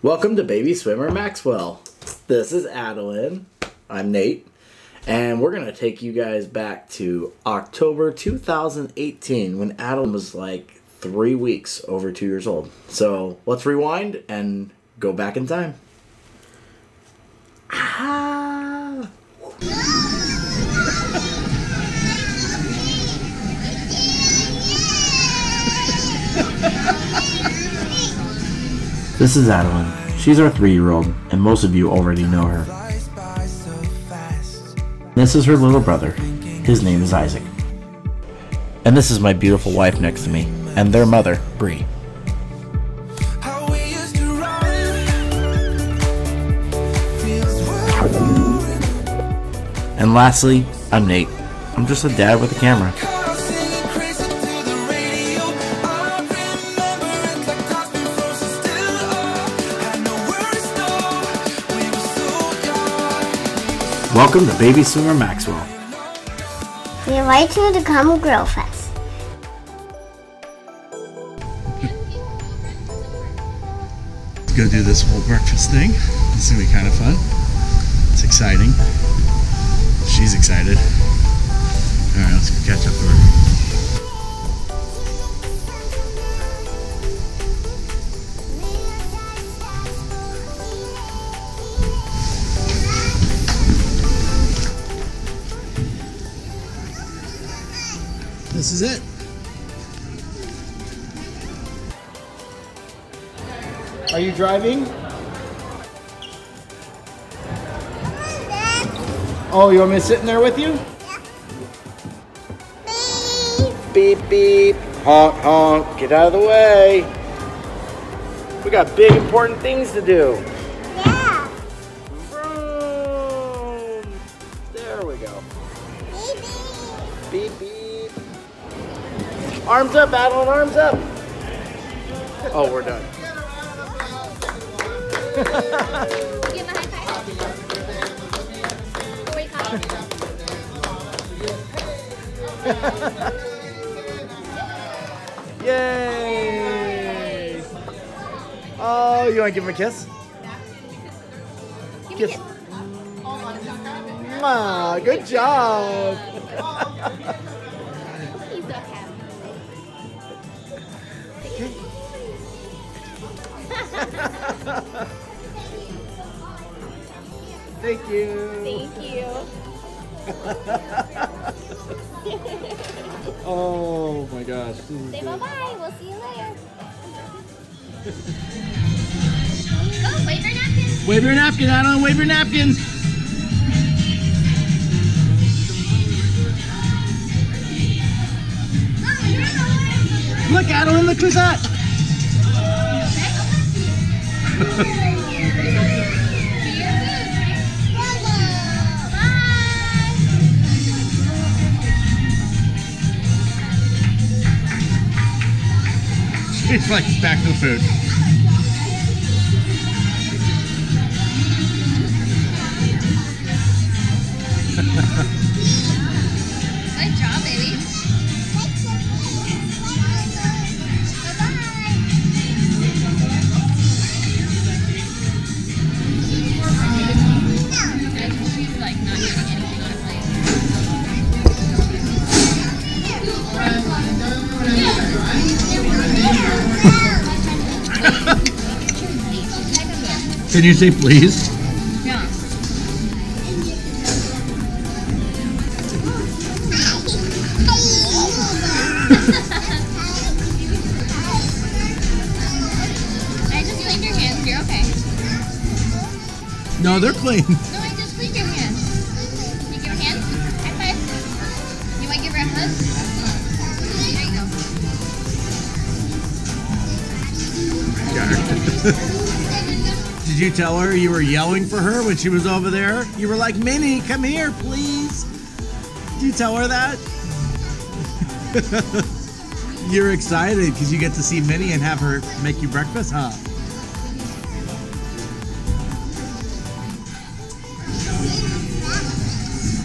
Welcome to Baby Swimmer Maxwell. This is Adelynn. I'm Nate. And we're going to take you guys back to October 2018 when Adelynn was like 3 weeks over 2 years old. So let's rewind and go back in time. Ah. This is Adelynn. She's our 3-year-old, and most of you already know her. This is her little brother. His name is Isaac. And this is my beautiful wife next to me, and their mother, Bree. And lastly, I'm Nate. I'm just a dad with a camera. Welcome to Baby Swimmer Maxwell. We invite you to come Grill Fest. Go do this whole breakfast thing. This is gonna be kind of fun. It's exciting. She's excited. All right, let's go catch up to her. This is it. Are you driving? Oh, you want me to sit in there with you? Yeah. Beep, beep. Honk, honk. Get out of the way. We got big, important things to do. Yeah. Vroom. There we go. Beep, beep. Arms up, Adelynn, arms up. Oh, we're done. Give a high five. Wait, Yay! Oh, you want to give him a kiss? give me a kiss. Mwah, good job. He's so happy. Thank you. Thank you. Oh my gosh. This is Say good. bye-bye. We'll see you later. Oh, wave your napkin. Wave your napkin, Adelynn. Wave your napkin. Look, Adelynn, look who's that. It's like back to the food. Good job, baby. She's like not getting anything on her plate. Can you say please? Yeah. I just cleaned your hands. You're okay. No, they're clean. No, I just cleaned your hands. Can you give her a hand? High five. You want to give her a hug? There you go. Did you tell her you were yelling for her when she was over there? You were like, Minnie, come here, please. Did you tell her that? You're excited because you get to see Minnie and have her make you breakfast, huh?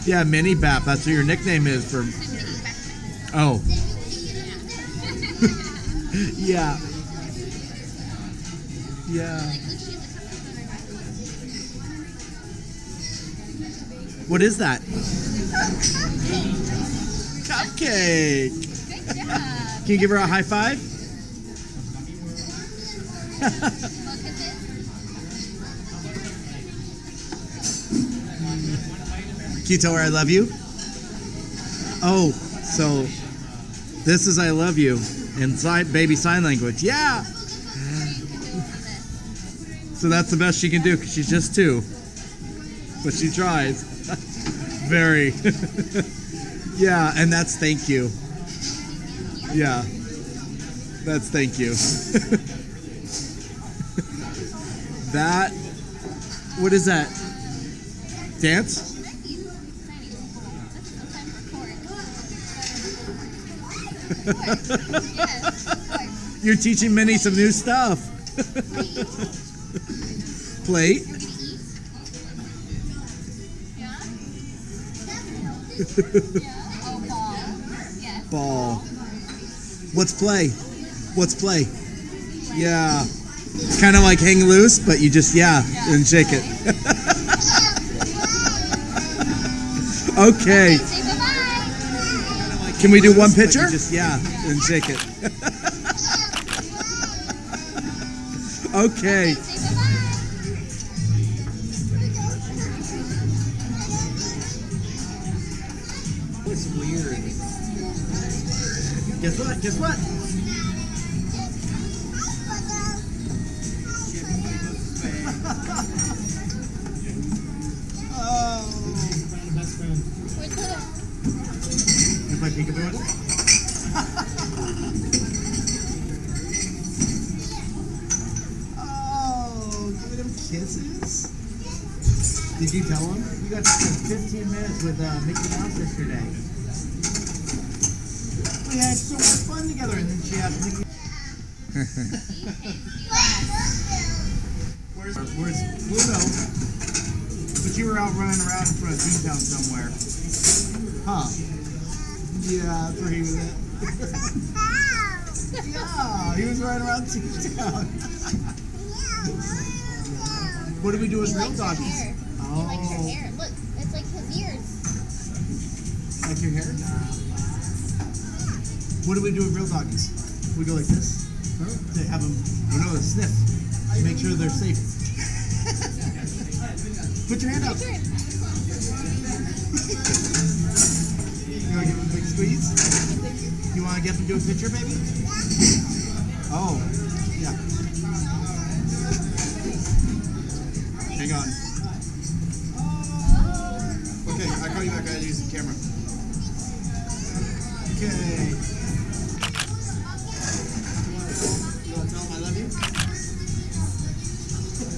Yeah, Minnie Bap. That's what your nickname is for. Oh. Yeah. Yeah. What is that? Cupcake. Good job. Can you give her a high five? Look at this. Can you tell her I love you? Oh, so this is I love you in baby sign language. Yeah. So that's the best she can do because she's just 2. But she tries. Very. Yeah, and that's thank you. Yeah. That's thank you. That, what is that? Dance? You're teaching Minnie some new stuff. Plate. Ball. What's play? What's play? Yeah. It's kind of like hang loose, but you just, and shake it. Okay. Can we do one picture? Just, and shake it. Okay. It's weird. Guess what? Guess what? Oh. Where's Pluto? If I think about it. Oh, give him kisses. Did you tell him? You got 15 minutes with Mickey Mouse yesterday. We had so much fun together, and then she asked Mickey. Where's Pluto? But you were out running around in front of Toontown somewhere. Huh? Yeah, that's where he was at. Yeah, he was running around Toontown. What do we do with real doggies? He likes your hair. Look, it's like his ears. Like your hair? What do we do with real doggies? We go like this? To have them, sniff. To make sure they're safe. Put your hand up. You want to give them a big squeeze? You want to get them to do a picture, baby? Oh, yeah. Hang on. Okay, I'll call you back. I gotta use the camera. Okay. You want to tell them I love you?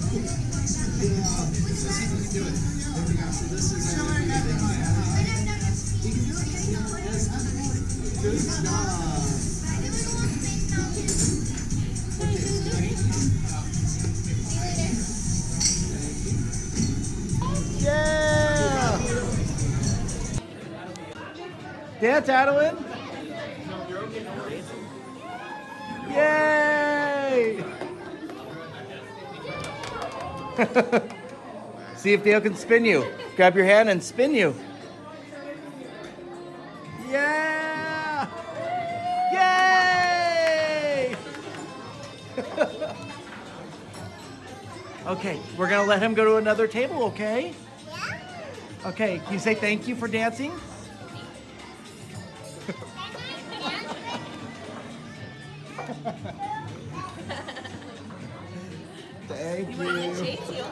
Yeah. Let's see if we can do it. There we go. So this is you can do it. Good job. Yeah! Dance, Adelynn! Yay! See if Dale can spin you. Grab your hand and spin you. Yeah! Yay! Okay, we're gonna let him go to another table, okay? Yeah. Okay, can you say thank you for dancing? Thank you.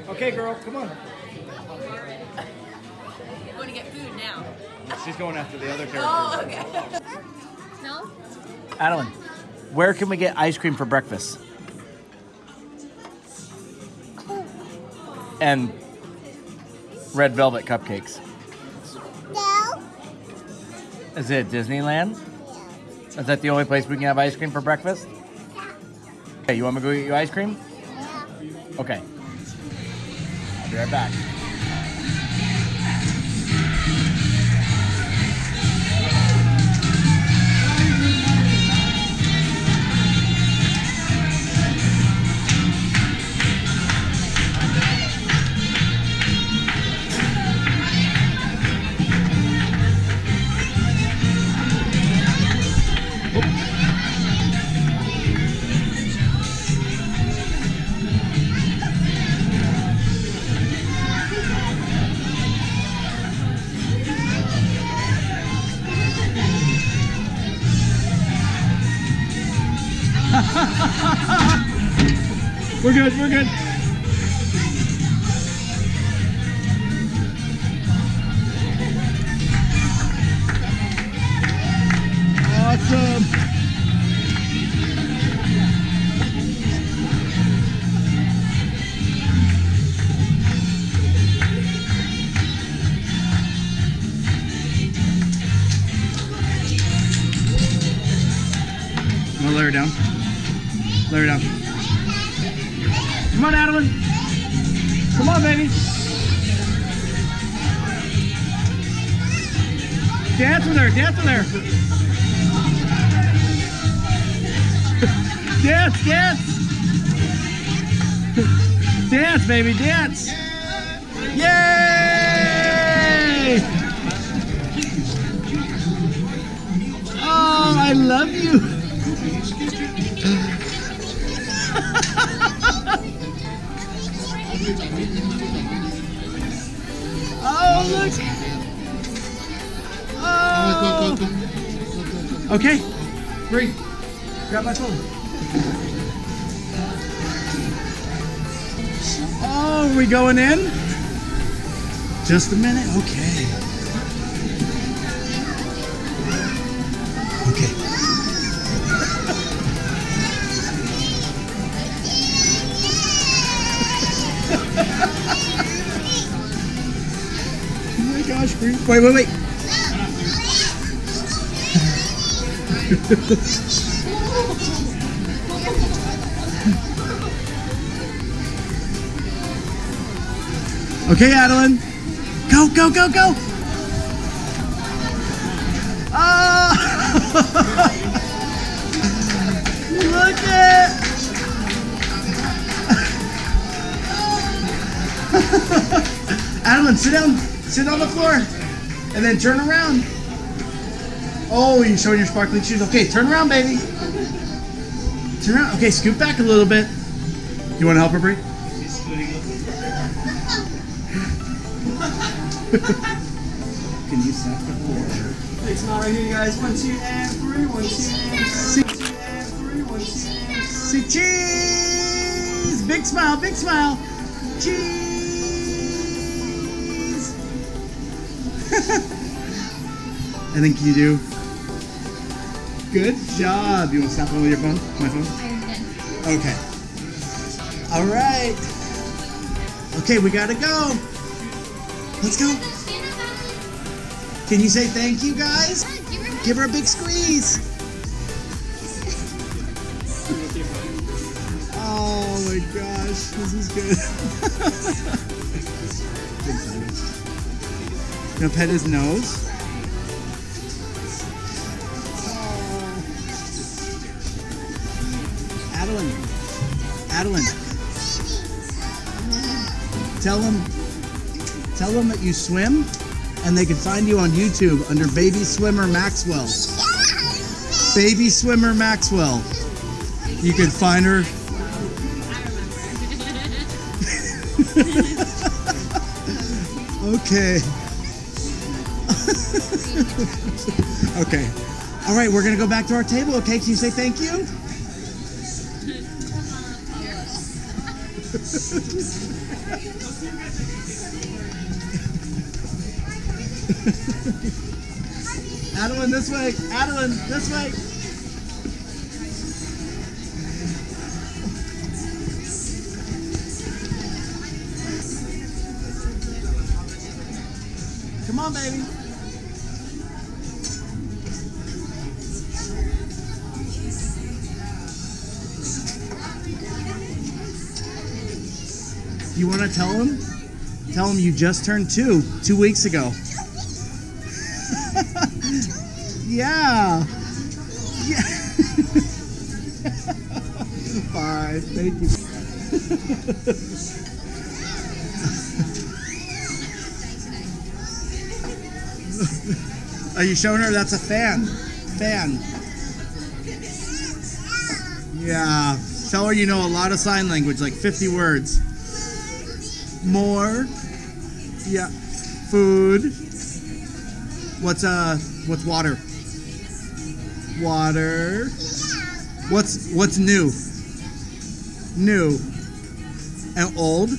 Okay, girl, come on. You're going to get food now. She's going after the other character. Oh, okay. No? Adelynn, where can we get ice cream for breakfast? And red velvet cupcakes. No. Is it Disneyland? Is that the only place we can have ice cream for breakfast? Okay, you want me to go get you ice cream? Yeah. Okay. I'll be right back. We're good, we're good. Awesome. I'm gonna let her down. Let her down. Come on, Adelynn. Come on, baby. Dance with her. Dance with her. Dance, dance. Dance, baby, dance. Yay! Oh, I love you. Oh, look. Oh. Okay. Bree, grab my phone. Oh, are we going in? Just a minute. Okay. Okay. Oh my gosh, Bree. Wait, wait, wait. Okay, Adelynn. Go, go, go, go. Oh! Look it. Adelynn, sit down. Sit on the floor. And then turn around. Oh, you're showing your sparkly shoes. Okay, turn around, baby. Turn around. Okay, scoot back a little bit. You want to help her, Brie? Can you snap the floor? Big smile right here, guys. 1, 2, and 3. 1, 2, and 3. 1, 2, and 3. 1, 2, and 3. Say cheese! Big smile, big smile. Cheese! And then can you do? Good job. You want to snap one with your phone? My phone? Okay. All right. Okay, we gotta go. Let's go. Can you say thank you, guys? Give her a big squeeze. Oh my gosh, this is good. Gonna pet his nose. Adelynn. Adelynn. Tell them that you swim, and they can find you on YouTube under Baby Swimmer Maxwell. Baby Swimmer Maxwell. You can find her. Okay. Okay. All right, we're gonna go back to our table. Okay, can you say thank you? Adelynn, this way. Adelynn, this way. Come on, baby. You want to tell him? Tell him you just turned 2 weeks ago. Yeah. Yeah. Bye. Thank you. Are you showing her? That's a fan. Fan. Yeah. Tell her you know a lot of sign language, like 50 words. More. Yeah. Food. What's water? Water. What's new? New. And old?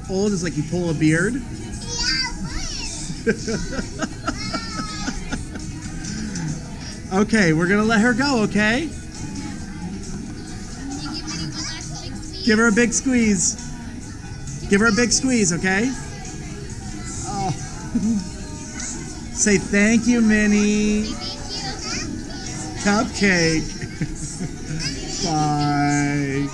Old is like you pull a beard. Okay, we're gonna let her go, okay? Give her a big squeeze. Give her a big squeeze, okay? Oh. Say thank you, Minnie. Cupcake. Bye.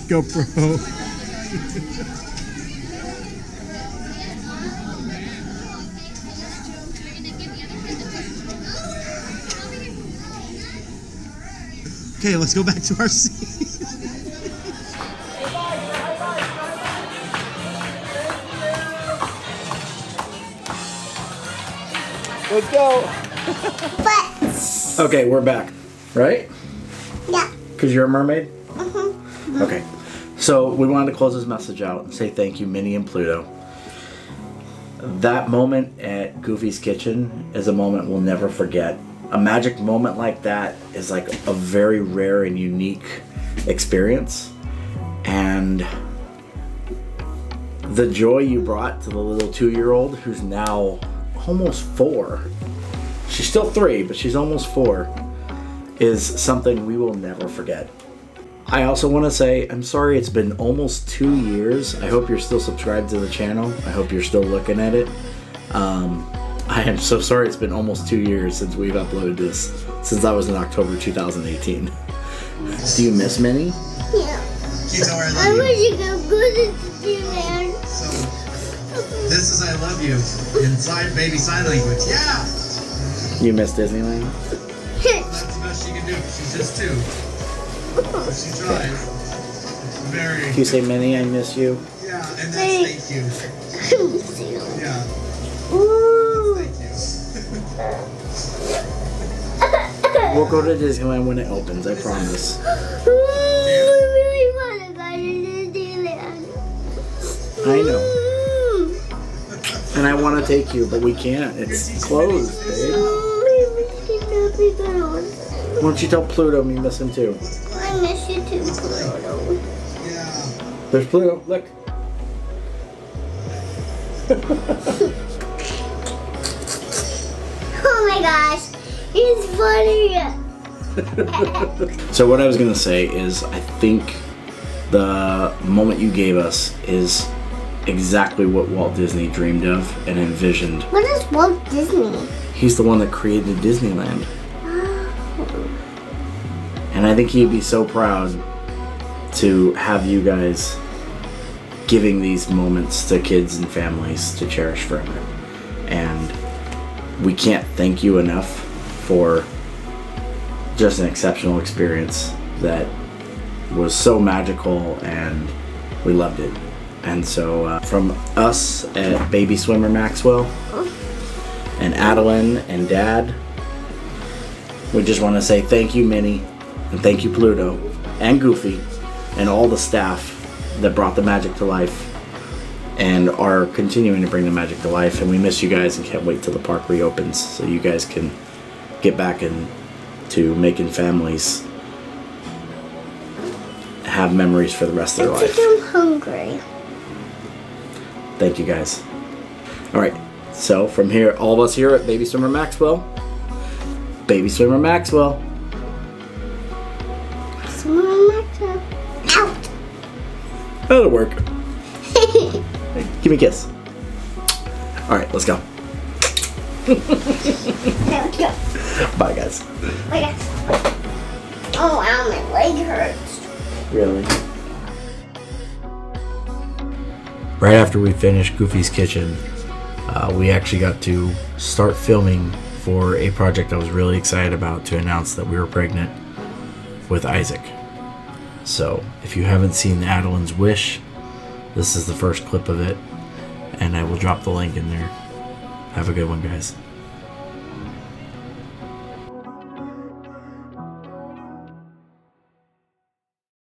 GoPro. Okay, let's go back to our seat. Let's go. But. Okay, we're back, right? Yeah. Because you're a mermaid? Mm-hmm. Okay. So we wanted to close this message out and say thank you, Minnie and Pluto. That moment at Goofy's kitchen is a moment we'll never forget. A magic moment like that is like a very rare and unique experience. And the joy you brought to the little 2-year-old who's now almost 4. She's still 3, but she's almost 4, is something we will never forget. I also want to say I'm sorry it's been almost 2 years. I hope you're still subscribed to the channel. I hope you're still looking at it. I am so sorry it's been almost 2 years since we've uploaded this, since that was in October 2018. Do you miss Minnie? Yeah. You know I I love you. wish you could go to Disneyland. So, this is I love you inside baby sign language. Yeah! You miss Disneyland? That's the best she can do. She's just 2. But she tries. Very. Can you say, Minnie, I miss you? Yeah, and that's thank you. I miss you. Yeah. Ooh. Thank you. We'll go to Disneyland when it opens, I promise. Ooh, I really want to go to Disneyland. I know. Ooh. And I want to take you, but we can't. It's closed, babe. Ooh, I wish you could be gone. Why don't you tell Pluto you miss him too? I miss you too, Pluto. Yeah. There's Pluto, look. Oh my gosh, he's funny. So what I was going to say is I think the moment you gave us is exactly what Walt Disney dreamed of and envisioned. What is Walt Disney? He's the one that created Disneyland. And I think he'd be so proud to have you guys giving these moments to kids and families to cherish forever. And we can't thank you enough for just an exceptional experience that was so magical, and we loved it. And so from us at Baby Swimmer Maxwell and Adelynn and Dad, we just want to say thank you, Minnie, and thank you, Pluto, and Goofy, and all the staff that brought the magic to life and are continuing to bring the magic to life. And we miss you guys and can't wait till the park reopens so you guys can get back into making families have memories for the rest of their I life. think I'm hungry. Thank you guys. All right, so from here, all of us here at Baby Swimmer Maxwell, Baby Swimmer Maxwell. Maxwell. Out. That'll work. Hey, give me a kiss. All right, let's go. Let's go. Bye, guys. Okay. Oh wow, my leg hurts. Really? Right after we finished Goofy's Kitchen, we actually got to start filming for a project I was really excited about to announce that we were pregnant with Isaac. So if you haven't seen Adelyn's Wish, this is the first clip of it, and I will drop the link in there. Have a good one, guys.